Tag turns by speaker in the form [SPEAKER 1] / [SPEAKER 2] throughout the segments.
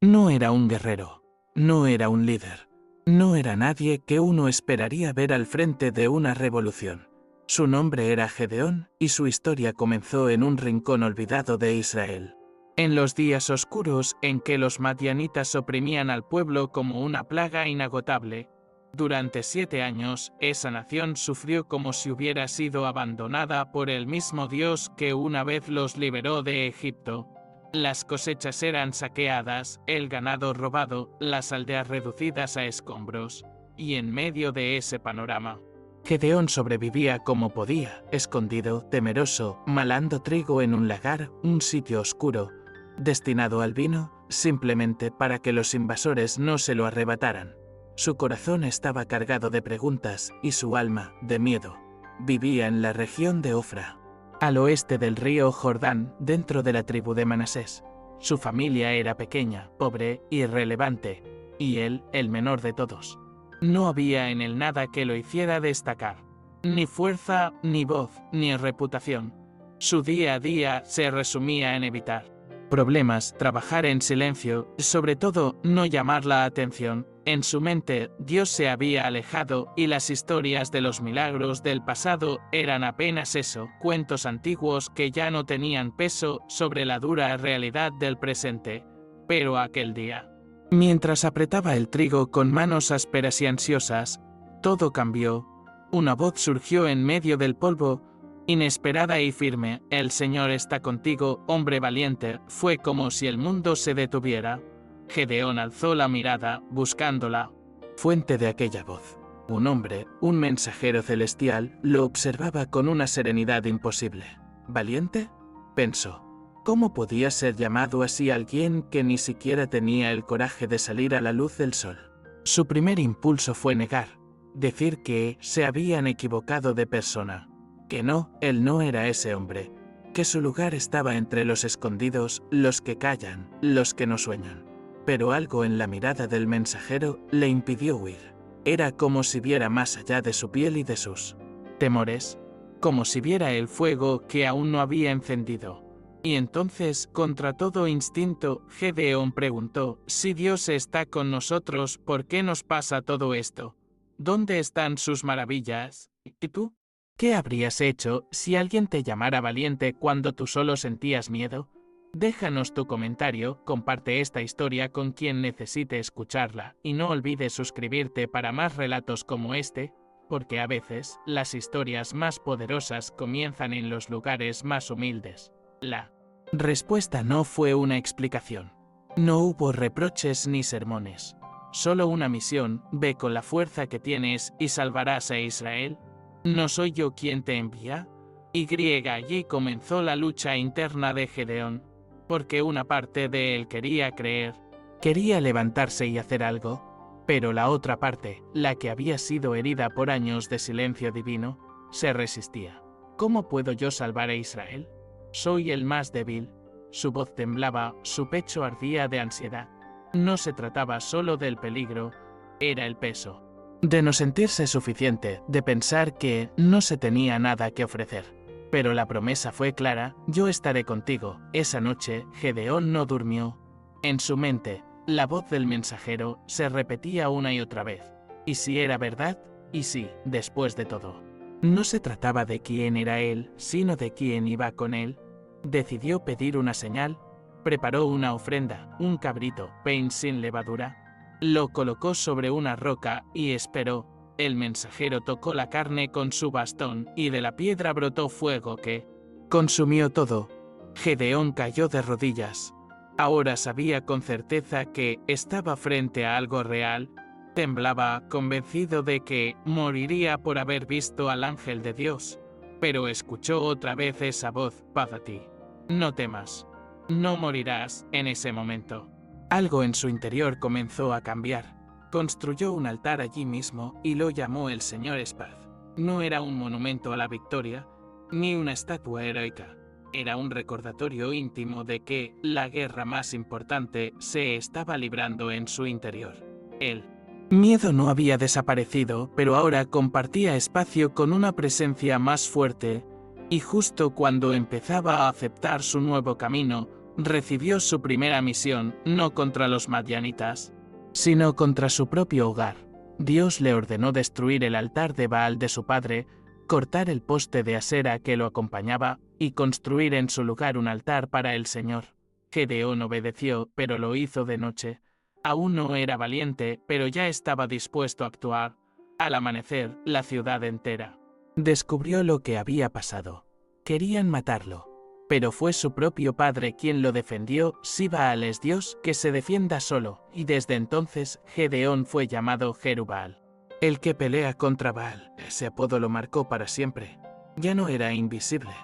[SPEAKER 1] No era un guerrero, no era un líder, no era nadie que uno esperaría ver al frente de una revolución. Su nombre era Gedeón y su historia comenzó en un rincón olvidado de Israel. En los días oscuros en que los madianitas oprimían al pueblo como una plaga inagotable, durante 7 años esa nación sufrió como si hubiera sido abandonada por el mismo Dios que una vez los liberó de Egipto. Las cosechas eran saqueadas, el ganado robado, las aldeas reducidas a escombros. Y en medio de ese panorama, Gedeón sobrevivía como podía, escondido, temeroso, malando trigo en un lagar, un sitio oscuro, destinado al vino, simplemente para que los invasores no se lo arrebataran. Su corazón estaba cargado de preguntas y su alma, de miedo. Vivía en la región de Ofra, al oeste del río Jordán, dentro de la tribu de Manasés. Su familia era pequeña, pobre, irrelevante, y él, el menor de todos. No había en él nada que lo hiciera destacar. Ni fuerza, ni voz, ni reputación. Su día a día se resumía en evitar problemas, trabajar en silencio, sobre todo no llamar la atención. En su mente, Dios se había alejado y las historias de los milagros del pasado eran apenas eso, cuentos antiguos que ya no tenían peso sobre la dura realidad del presente. Pero aquel día, mientras apretaba el trigo con manos ásperas y ansiosas, todo cambió. Una voz surgió en medio del polvo, inesperada y firme. El Señor está contigo, hombre valiente. Fue como si el mundo se detuviera. Gedeón alzó la mirada, buscando la fuente de aquella voz. Un hombre, un mensajero celestial, lo observaba con una serenidad imposible. ¿Valiente?, pensó. ¿Cómo podía ser llamado así alguien que ni siquiera tenía el coraje de salir a la luz del sol? Su primer impulso fue negar, decir que se habían equivocado de persona, que no, él no era ese hombre, que su lugar estaba entre los escondidos, los que callan, los que no sueñan. Pero algo en la mirada del mensajero le impidió huir. Era como si viera más allá de su piel y de sus temores, como si viera el fuego que aún no había encendido. Y entonces, contra todo instinto, Gedeón preguntó: si Dios está con nosotros, ¿por qué nos pasa todo esto? ¿Dónde están sus maravillas? ¿Y tú? ¿Qué habrías hecho si alguien te llamara valiente cuando tú solo sentías miedo? Déjanos tu comentario, comparte esta historia con quien necesite escucharla, y no olvides suscribirte para más relatos como este, porque a veces, las historias más poderosas comienzan en los lugares más humildes. La respuesta no fue una explicación. No hubo reproches ni sermones. Solo una misión: ve con la fuerza que tienes y salvarás a Israel. ¿No soy yo quien te envía? Allí comenzó la lucha interna de Gedeón, porque una parte de él quería creer, quería levantarse y hacer algo, pero la otra parte, la que había sido herida por años de silencio divino, se resistía. ¿Cómo puedo yo salvar a Israel? Soy el más débil. Su voz temblaba, su pecho ardía de ansiedad. No se trataba solo del peligro, era el peso de no sentirse suficiente, de pensar que no se tenía nada que ofrecer. Pero la promesa fue clara: yo estaré contigo. Esa noche, Gedeón no durmió. En su mente, la voz del mensajero se repetía una y otra vez. ¿Y si era verdad? ¿Y si, después de todo, no se trataba de quién era él, sino de quién iba con él? Decidió pedir una señal. Preparó una ofrenda, un cabrito, pan sin levadura. Lo colocó sobre una roca y esperó. El mensajero tocó la carne con su bastón y de la piedra brotó fuego que consumió todo. Gedeón cayó de rodillas. Ahora sabía con certeza que estaba frente a algo real. Temblaba, convencido de que moriría por haber visto al ángel de Dios. Pero escuchó otra vez esa voz: paz a ti. No temas. No morirás. En ese momento, algo en su interior comenzó a cambiar. Construyó un altar allí mismo y lo llamó el Señor es paz. No era un monumento a la victoria, ni una estatua heroica. Era un recordatorio íntimo de que la guerra más importante se estaba librando en su interior. El miedo no había desaparecido, pero ahora compartía espacio con una presencia más fuerte, y justo cuando empezaba a aceptar su nuevo camino, recibió su primera misión no contra los madianitas, sino contra su propio hogar. Dios le ordenó destruir el altar de Baal de su padre, cortar el poste de Asera que lo acompañaba y construir en su lugar un altar para el Señor. Gedeón obedeció, pero lo hizo de noche. Aún no era valiente, pero ya estaba dispuesto a actuar. Al amanecer, la ciudad entera descubrió lo que había pasado. Querían matarlo, pero fue su propio padre quien lo defendió. Si Baal es Dios, que se defienda solo, y desde entonces Gedeón fue llamado Jerubbaal, el que pelea contra Baal. Ese apodo lo marcó para siempre. Ya no era invisible,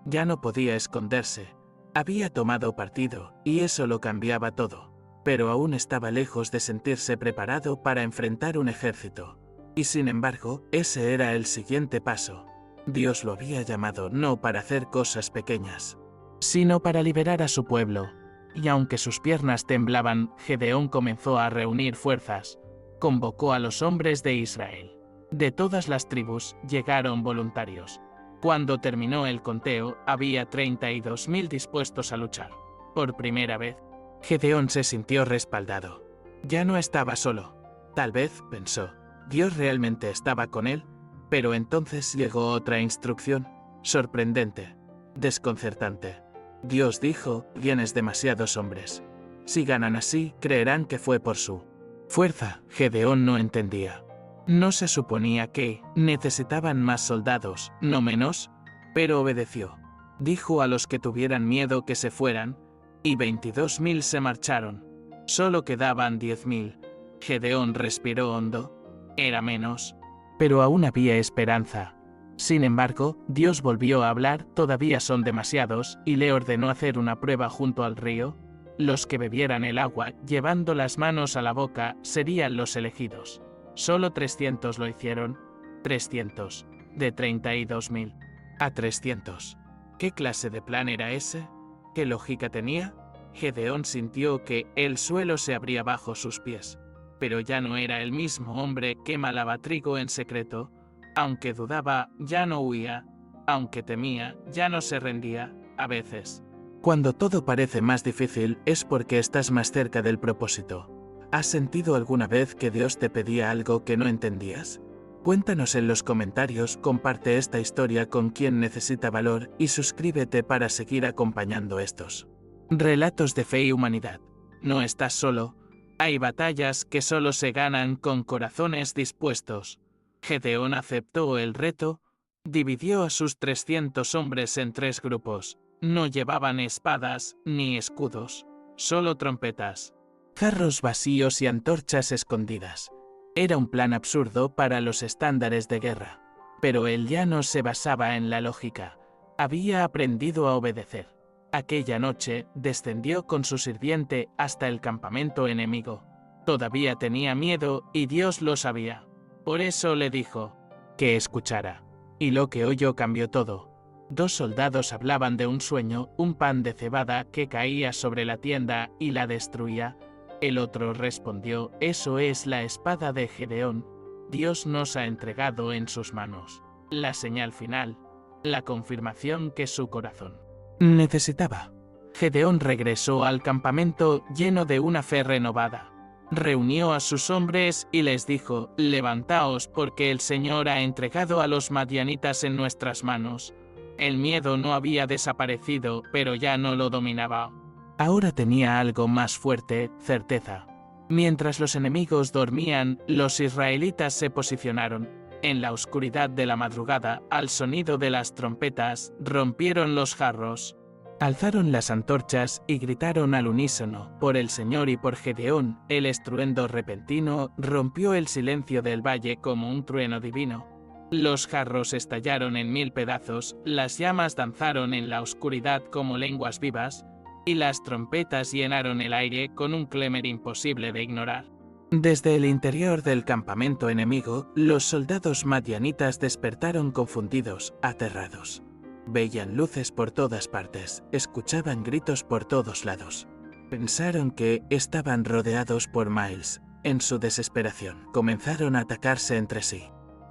[SPEAKER 1] ya no podía esconderse. Había tomado partido, y eso lo cambiaba todo. Pero aún estaba lejos de sentirse preparado para enfrentar un ejército. Y sin embargo, ese era el siguiente paso. Dios lo había llamado no para hacer cosas pequeñas, sino para liberar a su pueblo. Y aunque sus piernas temblaban, Gedeón comenzó a reunir fuerzas. Convocó a los hombres de Israel. De todas las tribus llegaron voluntarios. Cuando terminó el conteo, había 32.000 dispuestos a luchar. Por primera vez, Gedeón se sintió respaldado. Ya no estaba solo. Tal vez, pensó, Dios realmente estaba con él. Pero entonces llegó otra instrucción, sorprendente, desconcertante. Dios dijo: «Tienes demasiados hombres. Si ganan así, creerán que fue por su fuerza». Gedeón no entendía. ¿No se suponía que necesitaban más soldados, no menos? Pero obedeció. Dijo a los que tuvieran miedo que se fueran, y 22.000 se marcharon. Solo quedaban 10.000. Gedeón respiró hondo. Era menos. Pero aún había esperanza. Sin embargo, Dios volvió a hablar: «Todavía son demasiados», y le ordenó hacer una prueba junto al río. Los que bebieran el agua, llevando las manos a la boca, serían los elegidos. Solo 300 lo hicieron. 300. De 32.000. A 300. ¿Qué clase de plan era ese? ¿Qué lógica tenía? Gedeón sintió que el suelo se abría bajo sus pies. Pero ya no era el mismo hombre que malaba trigo en secreto. Aunque dudaba, ya no huía. Aunque temía, ya no se rendía. A veces, cuando todo parece más difícil, es porque estás más cerca del propósito. ¿Has sentido alguna vez que Dios te pedía algo que no entendías? Cuéntanos en los comentarios, comparte esta historia con quien necesita valor y suscríbete para seguir acompañando estos relatos de fe y humanidad. No estás solo. Hay batallas que solo se ganan con corazones dispuestos. Gedeón aceptó el reto. Dividió a sus 300 hombres en 3 grupos. No llevaban espadas ni escudos, solo trompetas, jarros vacíos y antorchas escondidas. Era un plan absurdo para los estándares de guerra. Pero él ya no se basaba en la lógica. Había aprendido a obedecer. Aquella noche descendió con su sirviente hasta el campamento enemigo. Todavía tenía miedo y Dios lo sabía. Por eso le dijo que escuchara. Y lo que oyó cambió todo. 2 soldados hablaban de un sueño, un pan de cebada que caía sobre la tienda y la destruía. El otro respondió: «Eso es la espada de Gedeón. Dios nos ha entregado en sus manos». La señal final, la confirmación que su corazón necesitaba. Gedeón regresó al campamento lleno de una fe renovada. Reunió a sus hombres y les dijo: «Levantaos, porque el Señor ha entregado a los madianitas en nuestras manos». El miedo no había desaparecido, pero ya no lo dominaba. Ahora tenía algo más fuerte: certeza. Mientras los enemigos dormían, los israelitas se posicionaron. En la oscuridad de la madrugada, al sonido de las trompetas, rompieron los jarros. Alzaron las antorchas y gritaron al unísono: «Por el Señor y por Gedeón». El estruendo repentino rompió el silencio del valle como un trueno divino. Los jarros estallaron en 1000 pedazos, las llamas danzaron en la oscuridad como lenguas vivas, y las trompetas llenaron el aire con un clamor imposible de ignorar. Desde el interior del campamento enemigo, los soldados madianitas despertaron confundidos, aterrados. Veían luces por todas partes, escuchaban gritos por todos lados. Pensaron que estaban rodeados por Miles. En su desesperación, comenzaron a atacarse entre sí.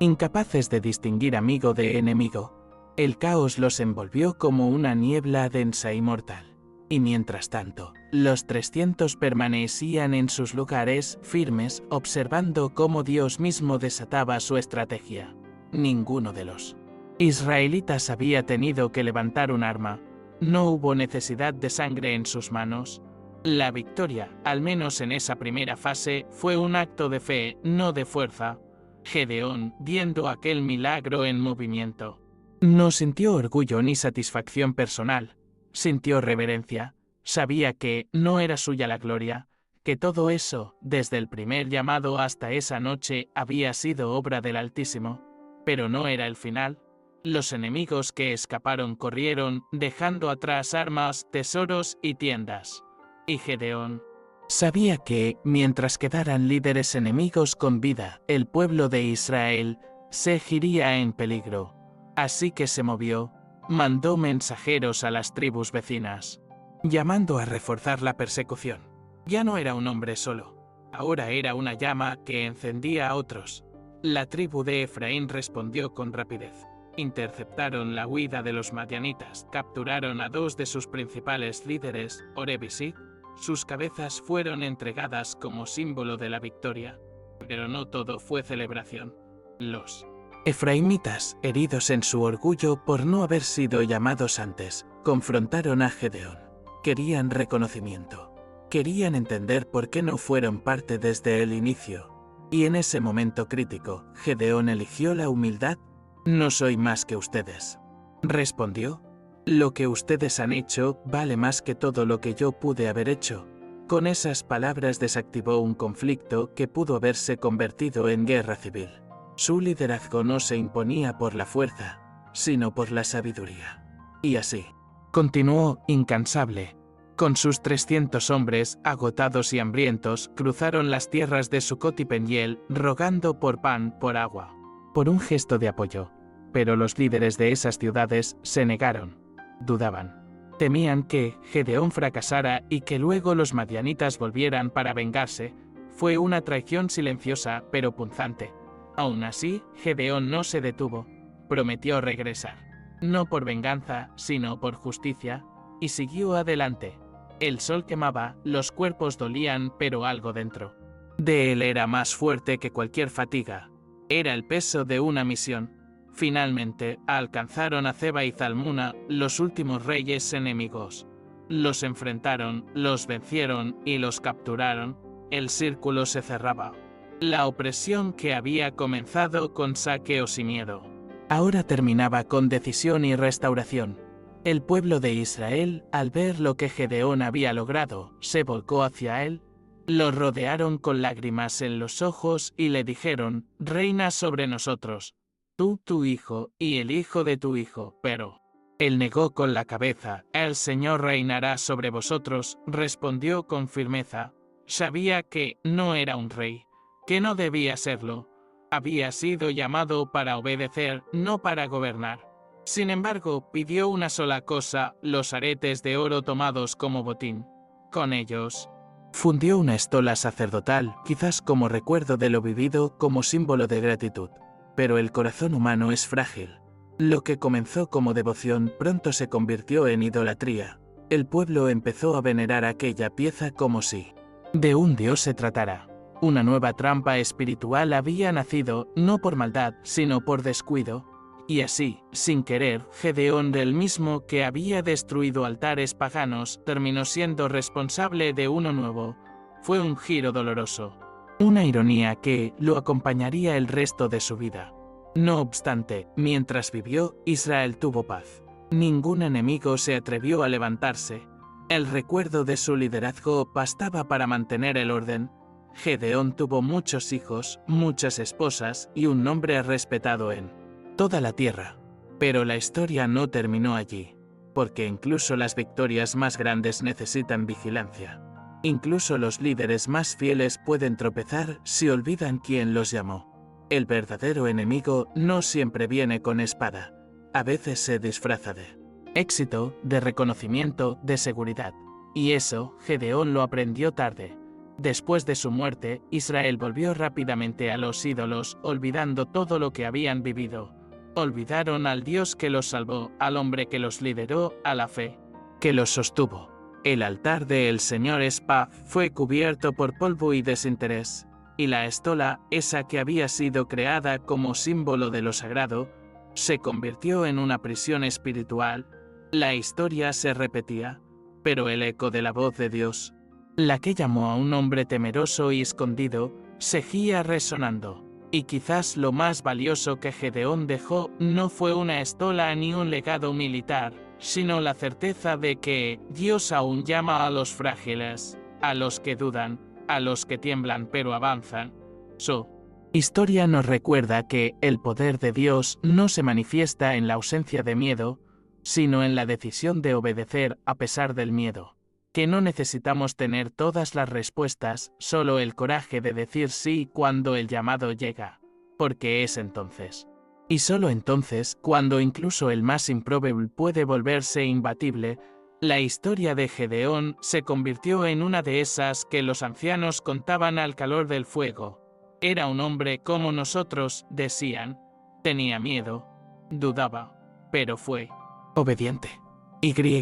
[SPEAKER 1] Incapaces de distinguir amigo de enemigo, el caos los envolvió como una niebla densa y mortal. Y mientras tanto, los 300 permanecían en sus lugares firmes, observando cómo Dios mismo desataba su estrategia. Ninguno de los israelitas había tenido que levantar un arma. No hubo necesidad de sangre en sus manos. La victoria, al menos en esa primera fase, fue un acto de fe, no de fuerza. Gedeón, viendo aquel milagro en movimiento, no sintió orgullo ni satisfacción personal. Sintió reverencia. Sabía que no era suya la gloria, que todo eso, desde el primer llamado hasta esa noche, había sido obra del Altísimo. Pero no era el final. Los enemigos que escaparon corrieron, dejando atrás armas, tesoros y tiendas. Y Gedeón sabía que, mientras quedaran líderes enemigos con vida, el pueblo de Israel seguiría en peligro. Así que se movió, mandó mensajeros a las tribus vecinas, llamando a reforzar la persecución. Ya no era un hombre solo, ahora era una llama que encendía a otros. La tribu de Efraín respondió con rapidez. Interceptaron la huida de los madianitas, capturaron a 2 de sus principales líderes, Oreb y Sib. Sus cabezas fueron entregadas como símbolo de la victoria. Pero no todo fue celebración. Los efraimitas, heridos en su orgullo por no haber sido llamados antes, confrontaron a Gedeón. Querían reconocimiento. Querían entender por qué no fueron parte desde el inicio. Y en ese momento crítico, Gedeón eligió la humildad. «No soy más que ustedes», respondió. «Lo que ustedes han hecho vale más que todo lo que yo pude haber hecho». Con esas palabras desactivó un conflicto que pudo haberse convertido en guerra civil. Su liderazgo no se imponía por la fuerza, sino por la sabiduría. Y así, continuó incansable. Con sus 300 hombres, agotados y hambrientos, cruzaron las tierras de Sucot y Peniel, rogando por pan, por agua, por un gesto de apoyo. Pero los líderes de esas ciudades se negaron. Dudaban. Temían que Gedeón fracasara y que luego los madianitas volvieran para vengarse. Fue una traición silenciosa pero punzante. Aún así, Gedeón no se detuvo. Prometió regresar. No por venganza, sino por justicia. Y siguió adelante. El sol quemaba, los cuerpos dolían, pero algo dentro de él era más fuerte que cualquier fatiga. Era el peso de una misión. Finalmente, alcanzaron a Zeba y Zalmuna, los últimos reyes enemigos. Los enfrentaron, los vencieron y los capturaron. El círculo se cerraba. La opresión que había comenzado con saqueos y miedo, ahora terminaba con decisión y restauración. El pueblo de Israel, al ver lo que Gedeón había logrado, se volcó hacia él. Lo rodearon con lágrimas en los ojos y le dijeron: «Reina sobre nosotros, tú, tu hijo, y el hijo de tu hijo». Pero él negó con la cabeza. «El Señor reinará sobre vosotros», respondió con firmeza. Sabía que no era un rey, que no debía serlo. Había sido llamado para obedecer, no para gobernar. Sin embargo, pidió una sola cosa: los aretes de oro tomados como botín. Con ellos fundió una estola sacerdotal, quizás como recuerdo de lo vivido, como símbolo de gratitud. Pero el corazón humano es frágil. Lo que comenzó como devoción pronto se convirtió en idolatría. El pueblo empezó a venerar aquella pieza como si de un dios se tratara. Una nueva trampa espiritual había nacido, no por maldad, sino por descuido. Y así, sin querer, Gedeón, el mismo que había destruido altares paganos, terminó siendo responsable de uno nuevo. Fue un giro doloroso. Una ironía que lo acompañaría el resto de su vida. No obstante, mientras vivió, Israel tuvo paz. Ningún enemigo se atrevió a levantarse. El recuerdo de su liderazgo bastaba para mantener el orden. Gedeón tuvo muchos hijos, muchas esposas y un nombre respetado en toda la tierra. Pero la historia no terminó allí, porque incluso las victorias más grandes necesitan vigilancia. Incluso los líderes más fieles pueden tropezar si olvidan quién los llamó. El verdadero enemigo no siempre viene con espada. A veces se disfraza de éxito, de reconocimiento, de seguridad. Y eso, Gedeón lo aprendió tarde. Después de su muerte, Israel volvió rápidamente a los ídolos, olvidando todo lo que habían vivido. Olvidaron al Dios que los salvó, al hombre que los lideró, a la fe que los sostuvo. El altar del señor Spa fue cubierto por polvo y desinterés, y la estola, esa que había sido creada como símbolo de lo sagrado, se convirtió en una prisión espiritual. La historia se repetía, pero el eco de la voz de Dios, la que llamó a un hombre temeroso y escondido, seguía resonando. Y quizás lo más valioso que Gedeón dejó no fue una estola ni un legado militar, sino la certeza de que Dios aún llama a los frágiles, a los que dudan, a los que tiemblan pero avanzan. Su historia nos recuerda que el poder de Dios no se manifiesta en la ausencia de miedo, sino en la decisión de obedecer a pesar del miedo. Que no necesitamos tener todas las respuestas, solo el coraje de decir sí cuando el llamado llega, porque es entonces. Y solo entonces, cuando incluso el más improbable puede volverse imbatible, la historia de Gedeón se convirtió en una de esas que los ancianos contaban al calor del fuego. Era un hombre como nosotros, decían. Tenía miedo, dudaba, pero fue obediente.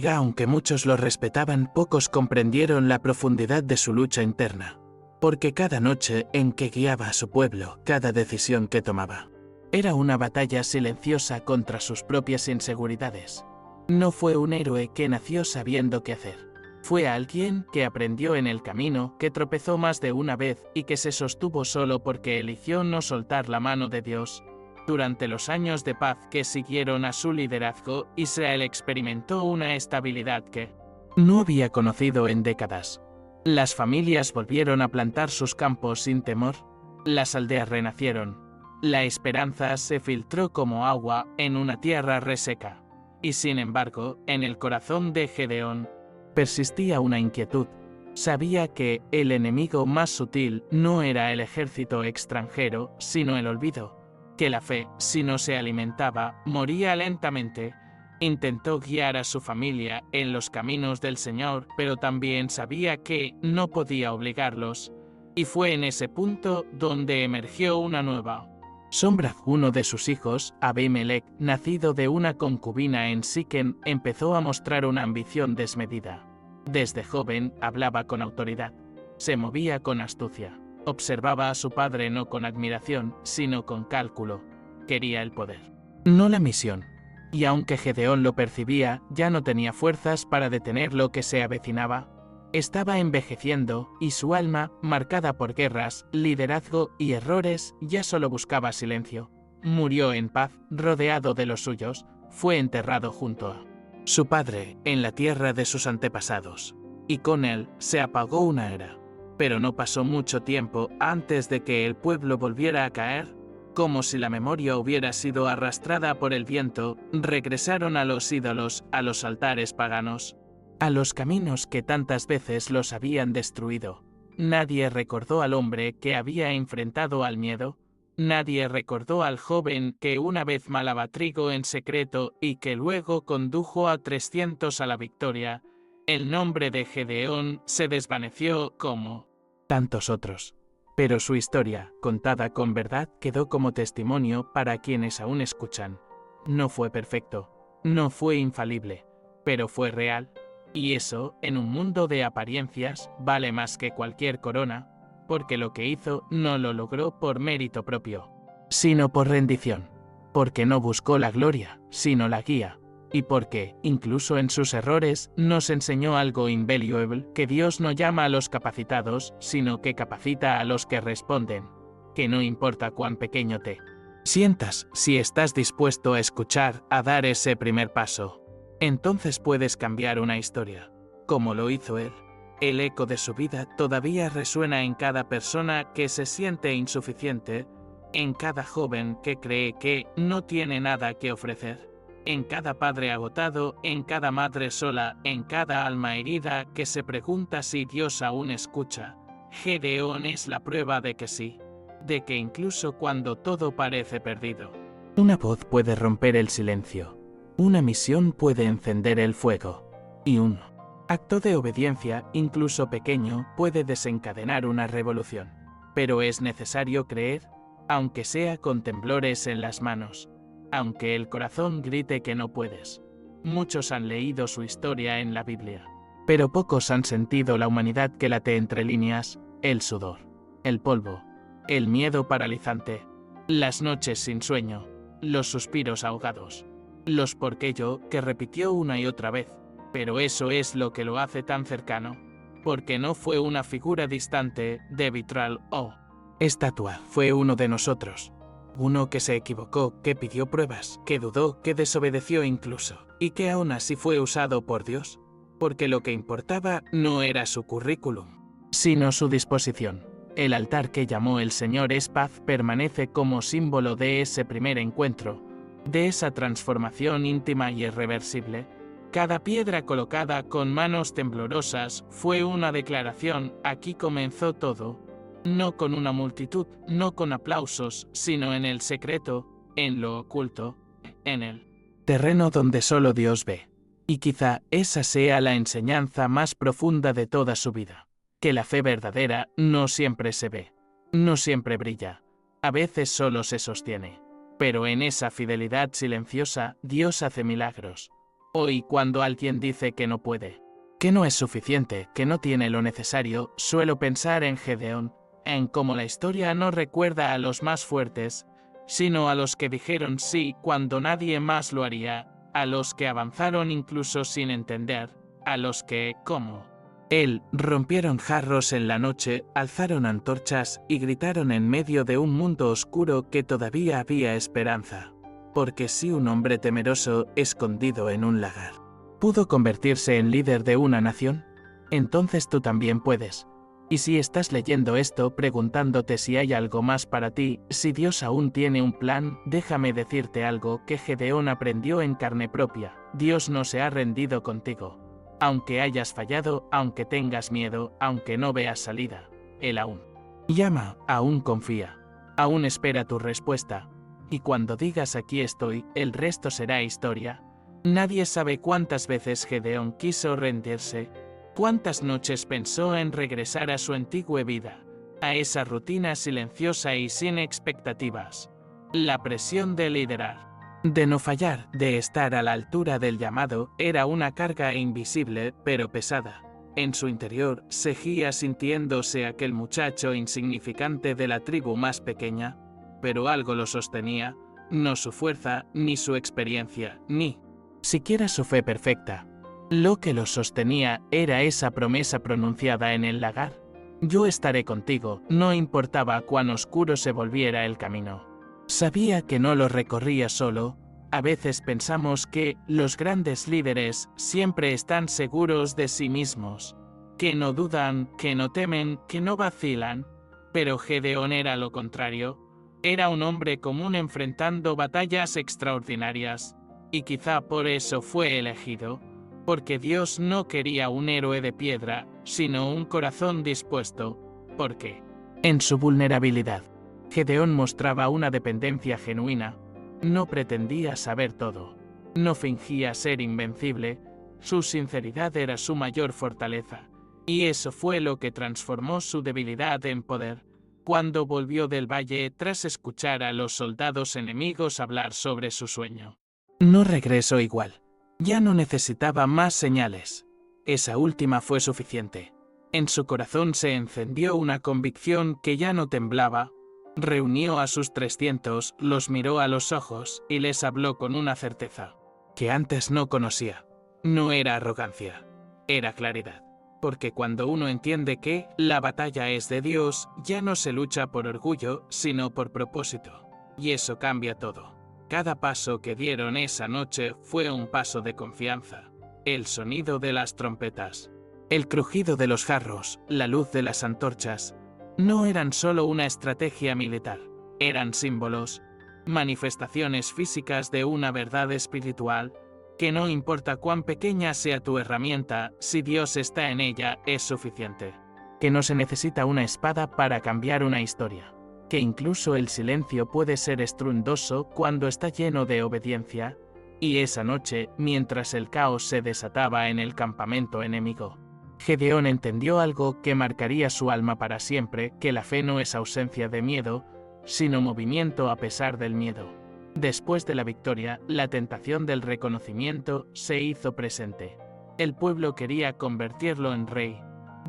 [SPEAKER 1] Aunque muchos lo respetaban, pocos comprendieron la profundidad de su lucha interna. Porque cada noche en que guiaba a su pueblo, cada decisión que tomaba, era una batalla silenciosa contra sus propias inseguridades. No fue un héroe que nació sabiendo qué hacer. Fue alguien que aprendió en el camino, que tropezó más de una vez y que se sostuvo solo porque eligió no soltar la mano de Dios. Durante los años de paz que siguieron a su liderazgo, Israel experimentó una estabilidad que no había conocido en décadas. Las familias volvieron a plantar sus campos sin temor. Las aldeas renacieron. La esperanza se filtró como agua en una tierra reseca. Y sin embargo, en el corazón de Gedeón persistía una inquietud. Sabía que el enemigo más sutil no era el ejército extranjero, sino el olvido. Que la fe, si no se alimentaba, moría lentamente. Intentó guiar a su familia en los caminos del Señor, pero también sabía que no podía obligarlos. Y fue en ese punto donde emergió una nueva sombra. Uno de sus hijos, Abimelech, nacido de una concubina en Siquem, empezó a mostrar una ambición desmedida. Desde joven hablaba con autoridad, se movía con astucia. Observaba a su padre no con admiración, sino con cálculo. Quería el poder, no la misión. Y aunque Gedeón lo percibía, ya no tenía fuerzas para detener lo que se avecinaba. Estaba envejeciendo, y su alma, marcada por guerras, liderazgo y errores, ya solo buscaba silencio. Murió en paz, rodeado de los suyos. Fue enterrado junto a su padre, en la tierra de sus antepasados. Y con él se apagó una era. Pero no pasó mucho tiempo antes de que el pueblo volviera a caer. Como si la memoria hubiera sido arrastrada por el viento, regresaron a los ídolos, a los altares paganos, a los caminos que tantas veces los habían destruido. Nadie recordó al hombre que había enfrentado al miedo. Nadie recordó al joven que una vez malaba trigo en secreto y que luego condujo a 300 a la victoria. El nombre de Gedeón se desvaneció como tantos otros. Pero su historia, contada con verdad, quedó como testimonio para quienes aún escuchan. No fue perfecto, no fue infalible, pero fue real. Y eso, en un mundo de apariencias, vale más que cualquier corona, porque lo que hizo no lo logró por mérito propio, sino por rendición. Porque no buscó la gloria, sino la guía. Y porque, incluso en sus errores, nos enseñó algo invaluable, que Dios no llama a los capacitados, sino que capacita a los que responden. Que no importa cuán pequeño te sientas, si estás dispuesto a escuchar, a dar ese primer paso, entonces puedes cambiar una historia, como lo hizo él. El eco de su vida todavía resuena en cada persona que se siente insuficiente, en cada joven que cree que no tiene nada que ofrecer, en cada padre agotado, en cada madre sola, en cada alma herida que se pregunta si Dios aún escucha. Gedeón es la prueba de que sí, de que incluso cuando todo parece perdido, una voz puede romper el silencio, una misión puede encender el fuego, y un acto de obediencia, incluso pequeño, puede desencadenar una revolución. Pero es necesario creer, aunque sea con temblores en las manos, aunque el corazón grite que no puedes. Muchos han leído su historia en la Biblia, Pero pocos han sentido la humanidad que late entre líneas, el sudor, el polvo, el miedo paralizante, las noches sin sueño, los suspiros ahogados, los por qué yo que repitió una y otra vez, pero eso es lo que lo hace tan cercano, porque no fue una figura distante de vitral o estatua, fue uno de nosotros. Uno que se equivocó, que pidió pruebas, que dudó, que desobedeció incluso, y que aún así fue usado por Dios, porque lo que importaba no era su currículum, sino su disposición. El altar que llamó el Señor es paz permanece como símbolo de ese primer encuentro, de esa transformación íntima y irreversible. Cada piedra colocada con manos temblorosas fue una declaración, aquí comenzó todo. No con una multitud, no con aplausos, sino en el secreto, en lo oculto, en el terreno donde solo Dios ve. Y quizá esa sea la enseñanza más profunda de toda su vida, que la fe verdadera no siempre se ve, no siempre brilla, a veces solo se sostiene. Pero en esa fidelidad silenciosa, Dios hace milagros. Hoy cuando alguien dice que no puede, que no es suficiente, que no tiene lo necesario, suelo pensar en Gedeón, en cómo la historia no recuerda a los más fuertes, sino a los que dijeron sí cuando nadie más lo haría, a los que avanzaron incluso sin entender, a los que, como él, rompieron jarros en la noche, alzaron antorchas y gritaron en medio de un mundo oscuro que todavía había esperanza. Porque si un hombre temeroso, escondido en un lagar, pudo convertirse en líder de una nación, entonces tú también puedes. Y si estás leyendo esto preguntándote si hay algo más para ti, si Dios aún tiene un plan, déjame decirte algo que Gedeón aprendió en carne propia. Dios no se ha rendido contigo. Aunque hayas fallado, aunque tengas miedo, aunque no veas salida, Él aún llama, aún confía, aún espera tu respuesta. Y cuando digas aquí estoy, el resto será historia. Nadie sabe cuántas veces Gedeón quiso rendirse, cuántas noches pensó en regresar a su antigua vida, a esa rutina silenciosa y sin expectativas. La presión de liderar, de no fallar, de estar a la altura del llamado, era una carga invisible pero pesada. En su interior, seguía sintiéndose aquel muchacho insignificante de la tribu más pequeña, pero algo lo sostenía, no su fuerza, ni su experiencia, ni siquiera su fe perfecta. Lo que lo sostenía era esa promesa pronunciada en el lagar. Yo estaré contigo, no importaba cuán oscuro se volviera el camino. Sabía que no lo recorría solo. A veces pensamos que los grandes líderes siempre están seguros de sí mismos, que no dudan, que no temen, que no vacilan. Pero Gedeón era lo contrario. Era un hombre común enfrentando batallas extraordinarias. Y quizá por eso fue elegido. Porque Dios no quería un héroe de piedra, sino un corazón dispuesto. Porque, en su vulnerabilidad, Gedeón mostraba una dependencia genuina. No pretendía saber todo. No fingía ser invencible. Su sinceridad era su mayor fortaleza. Y eso fue lo que transformó su debilidad en poder. Cuando volvió del valle tras escuchar a los soldados enemigos hablar sobre su sueño. No regresó igual. Ya no necesitaba más señales. Esa última fue suficiente. En su corazón se encendió una convicción que ya no temblaba. Reunió a sus 300, los miró a los ojos y les habló con una certeza que antes no conocía. No era arrogancia, era claridad. Porque cuando uno entiende que la batalla es de Dios, ya no se lucha por orgullo, sino por propósito. Y eso cambia todo. Cada paso que dieron esa noche fue un paso de confianza. El sonido de las trompetas, el crujido de los jarros, la luz de las antorchas, no eran solo una estrategia militar, eran símbolos, manifestaciones físicas de una verdad espiritual, que no importa cuán pequeña sea tu herramienta, si Dios está en ella, es suficiente. Que no se necesita una espada para cambiar una historia. Que incluso el silencio puede ser estruendoso cuando está lleno de obediencia. Y esa noche, mientras el caos se desataba en el campamento enemigo, Gedeón entendió algo que marcaría su alma para siempre, que la fe no es ausencia de miedo, sino movimiento a pesar del miedo. Después de la victoria, la tentación del reconocimiento se hizo presente. El pueblo quería convertirlo en rey,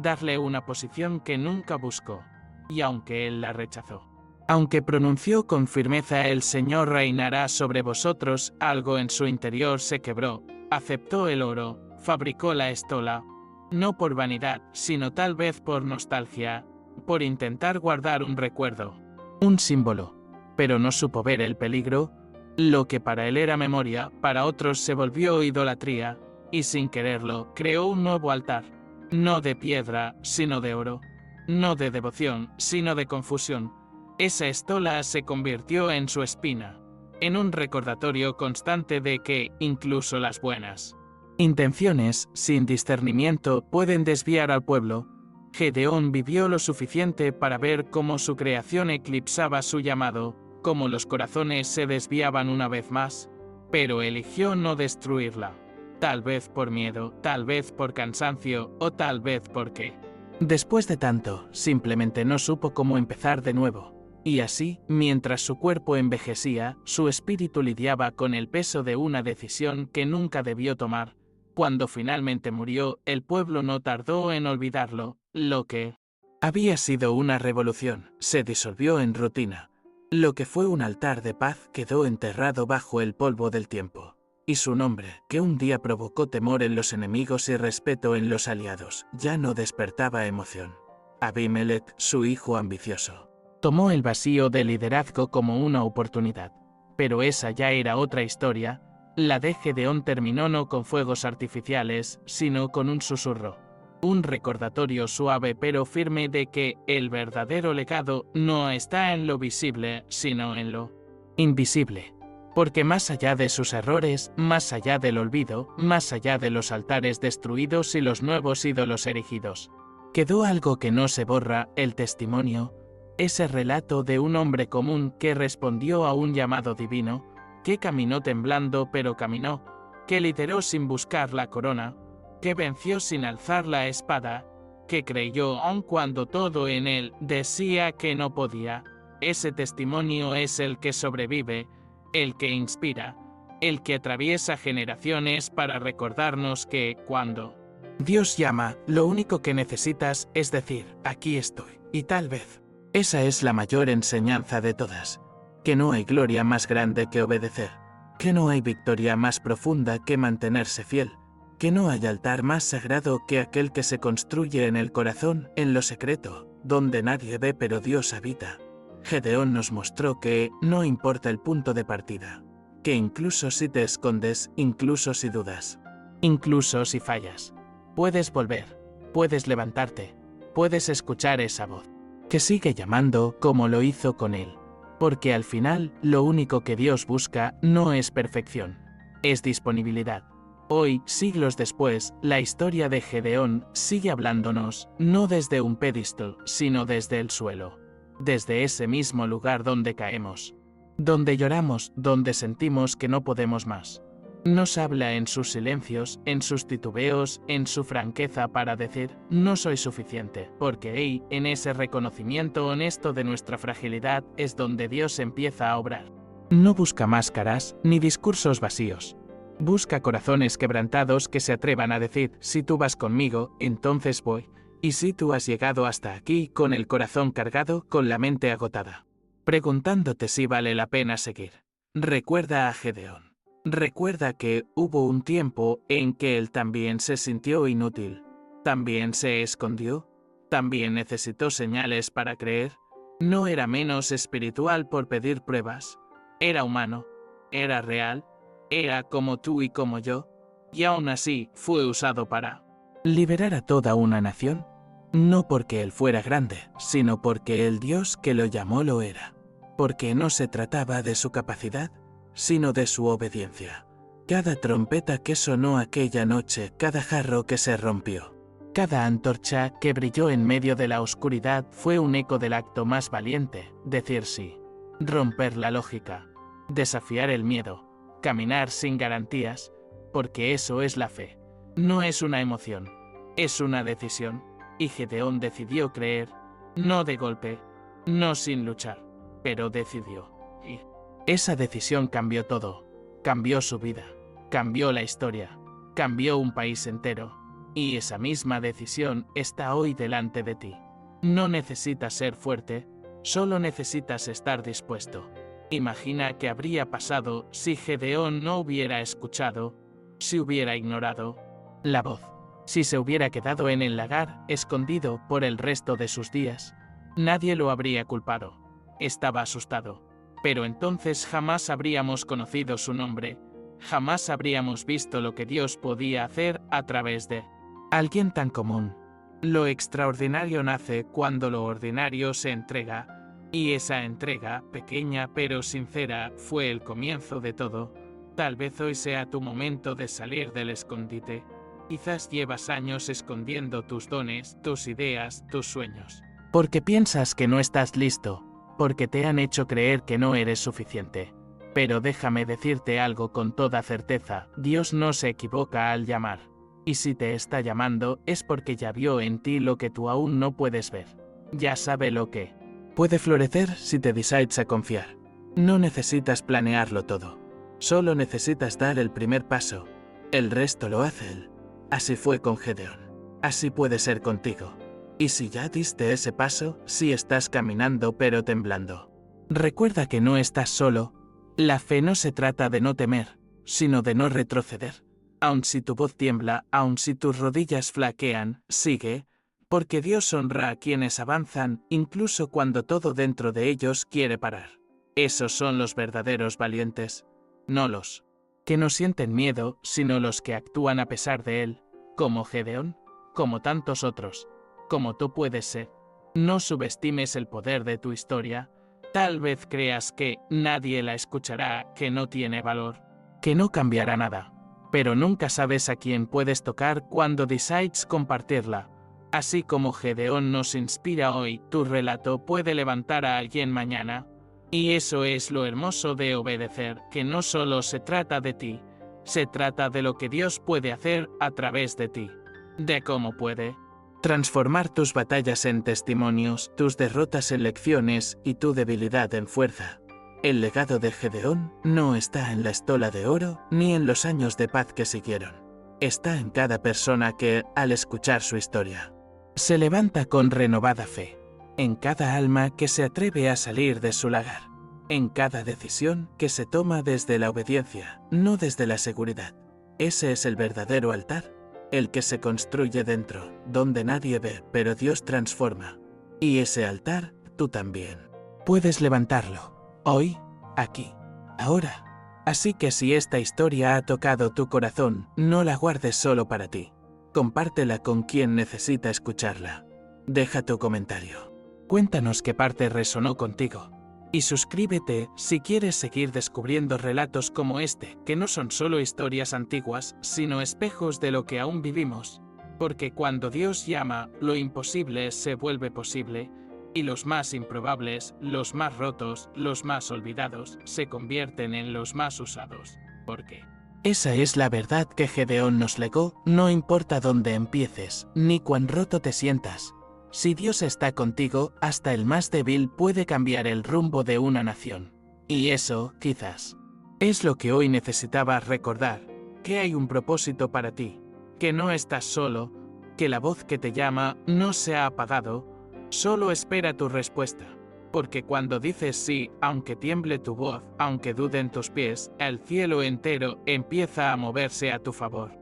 [SPEAKER 1] darle una posición que nunca buscó, y aunque él la rechazó. Aunque pronunció con firmeza "El Señor reinará sobre vosotros", algo en su interior se quebró, aceptó el oro, fabricó la estola, no por vanidad, sino tal vez por nostalgia, por intentar guardar un recuerdo, un símbolo, pero no supo ver el peligro. Lo que para él era memoria, para otros se volvió idolatría, y sin quererlo, creó un nuevo altar, no de piedra, sino de oro, no de devoción, sino de confusión. Esa estola se convirtió en su espina, en un recordatorio constante de que, incluso las buenas intenciones, sin discernimiento, pueden desviar al pueblo. Gedeón vivió lo suficiente para ver cómo su creación eclipsaba su llamado, cómo los corazones se desviaban una vez más, pero eligió no destruirla. Tal vez por miedo, tal vez por cansancio, o tal vez porque, después de tanto, simplemente no supo cómo empezar de nuevo. Y así, mientras su cuerpo envejecía, su espíritu lidiaba con el peso de una decisión que nunca debió tomar. Cuando finalmente murió, el pueblo no tardó en olvidarlo. Lo que había sido una revolución se disolvió en rutina. Lo que fue un altar de paz quedó enterrado bajo el polvo del tiempo. Y su nombre, que un día provocó temor en los enemigos y respeto en los aliados, ya no despertaba emoción. Abimelech, su hijo ambicioso, tomó el vacío de liderazgo como una oportunidad. Pero esa ya era otra historia. La de Gedeón terminó no con fuegos artificiales, sino con un susurro. Un recordatorio suave pero firme de que el verdadero legado no está en lo visible, sino en lo invisible. Porque más allá de sus errores, más allá del olvido, más allá de los altares destruidos y los nuevos ídolos erigidos, quedó algo que no se borra: el testimonio, ese relato de un hombre común que respondió a un llamado divino, que caminó temblando pero caminó, que lideró sin buscar la corona, que venció sin alzar la espada, que creyó aun cuando todo en él decía que no podía. Ese testimonio es el que sobrevive, el que inspira, el que atraviesa generaciones para recordarnos que, cuando Dios llama, lo único que necesitas es decir: aquí estoy. Y tal vez esa es la mayor enseñanza de todas: que no hay gloria más grande que obedecer, que no hay victoria más profunda que mantenerse fiel, que no hay altar más sagrado que aquel que se construye en el corazón, en lo secreto, donde nadie ve pero Dios habita. Gedeón nos mostró que no importa el punto de partida, que incluso si te escondes, incluso si dudas, incluso si fallas, puedes volver, puedes levantarte, puedes escuchar esa voz que sigue llamando como lo hizo con él. Porque al final, lo único que Dios busca no es perfección, es disponibilidad. Hoy, siglos después, la historia de Gedeón sigue hablándonos, no desde un pedestal, sino desde el suelo. Desde ese mismo lugar donde caemos, donde lloramos, donde sentimos que no podemos más. Nos habla en sus silencios, en sus titubeos, en su franqueza para decir: no soy suficiente, porque ahí, en ese reconocimiento honesto de nuestra fragilidad, es donde Dios empieza a obrar. No busca máscaras, ni discursos vacíos. Busca corazones quebrantados que se atrevan a decir: si tú vas conmigo, entonces voy. Y si tú has llegado hasta aquí con el corazón cargado, con la mente agotada, preguntándote si vale la pena seguir, recuerda a Gedeón. Recuerda que hubo un tiempo en que él también se sintió inútil, también se escondió, también necesitó señales para creer. No era menos espiritual por pedir pruebas, era humano, era real, era como tú y como yo, y aún así fue usado para liberar a toda una nación. No porque él fuera grande, sino porque el Dios que lo llamó lo era. Porque no se trataba de su capacidad, sino de su obediencia. Cada trompeta que sonó aquella noche, cada jarro que se rompió, cada antorcha que brilló en medio de la oscuridad fue un eco del acto más valiente: decir sí, romper la lógica, desafiar el miedo, caminar sin garantías, porque eso es la fe. No es una emoción, es una decisión. Y Gedeón decidió creer, no de golpe, no sin luchar, pero decidió. Y esa decisión cambió todo, cambió su vida, cambió la historia, cambió un país entero. Y esa misma decisión está hoy delante de ti. No necesitas ser fuerte, solo necesitas estar dispuesto. Imagina qué habría pasado si Gedeón no hubiera escuchado, si hubiera ignorado la voz, si se hubiera quedado en el lagar, escondido por el resto de sus días. Nadie lo habría culpado. Estaba asustado. Pero entonces jamás habríamos conocido su nombre, jamás habríamos visto lo que Dios podía hacer a través de alguien tan común. Lo extraordinario nace cuando lo ordinario se entrega, y esa entrega, pequeña pero sincera, fue el comienzo de todo. Tal vez hoy sea tu momento de salir del escondite. Quizás llevas años escondiendo tus dones, tus ideas, tus sueños. Porque piensas que no estás listo, porque te han hecho creer que no eres suficiente. Pero déjame decirte algo con toda certeza, Dios no se equivoca al llamar. Y si te está llamando es porque ya vio en ti lo que tú aún no puedes ver. Ya sabe lo que puede florecer si te decides a confiar. No necesitas planearlo todo. Solo necesitas dar el primer paso. El resto lo hace Él. Así fue con Gedeón. Así puede ser contigo. Y si ya diste ese paso, si estás caminando pero temblando, recuerda que no estás solo. La fe no se trata de no temer, sino de no retroceder. Aun si tu voz tiembla, aun si tus rodillas flaquean, sigue, porque Dios honra a quienes avanzan, incluso cuando todo dentro de ellos quiere parar. Esos son los verdaderos valientes, no los que no sienten miedo, sino los que actúan a pesar de él, como Gedeón, como tantos otros, como tú puedes ser. No subestimes el poder de tu historia. Tal vez creas que nadie la escuchará, que no tiene valor, que no cambiará nada. Pero nunca sabes a quién puedes tocar cuando decides compartirla. Así como Gedeón nos inspira hoy, tu relato puede levantar a alguien mañana. Y eso es lo hermoso de obedecer, que no solo se trata de ti, se trata de lo que Dios puede hacer a través de ti, de cómo puede transformar tus batallas en testimonios, tus derrotas en lecciones y tu debilidad en fuerza. El legado de Gedeón no está en la estola de oro ni en los años de paz que siguieron. Está en cada persona que, al escuchar su historia, se levanta con renovada fe. En cada alma que se atreve a salir de su lagar. En cada decisión que se toma desde la obediencia, no desde la seguridad. Ese es el verdadero altar. El que se construye dentro, donde nadie ve, pero Dios transforma. Y ese altar, tú también puedes levantarlo. Hoy, aquí, ahora. Así que si esta historia ha tocado tu corazón, no la guardes solo para ti. Compártela con quien necesita escucharla. Deja tu comentario. Cuéntanos qué parte resonó contigo. Y suscríbete si quieres seguir descubriendo relatos como este, que no son solo historias antiguas, sino espejos de lo que aún vivimos. Porque cuando Dios llama, lo imposible se vuelve posible, y los más improbables, los más rotos, los más olvidados, se convierten en los más usados. Porque esa es la verdad que Gedeón nos legó, no importa dónde empieces, ni cuán roto te sientas. Si Dios está contigo, hasta el más débil puede cambiar el rumbo de una nación. Y eso, quizás, es lo que hoy necesitabas recordar, que hay un propósito para ti, que no estás solo, que la voz que te llama no se ha apagado, solo espera tu respuesta. Porque cuando dices sí, aunque tiemble tu voz, aunque duden tus pies, el cielo entero empieza a moverse a tu favor.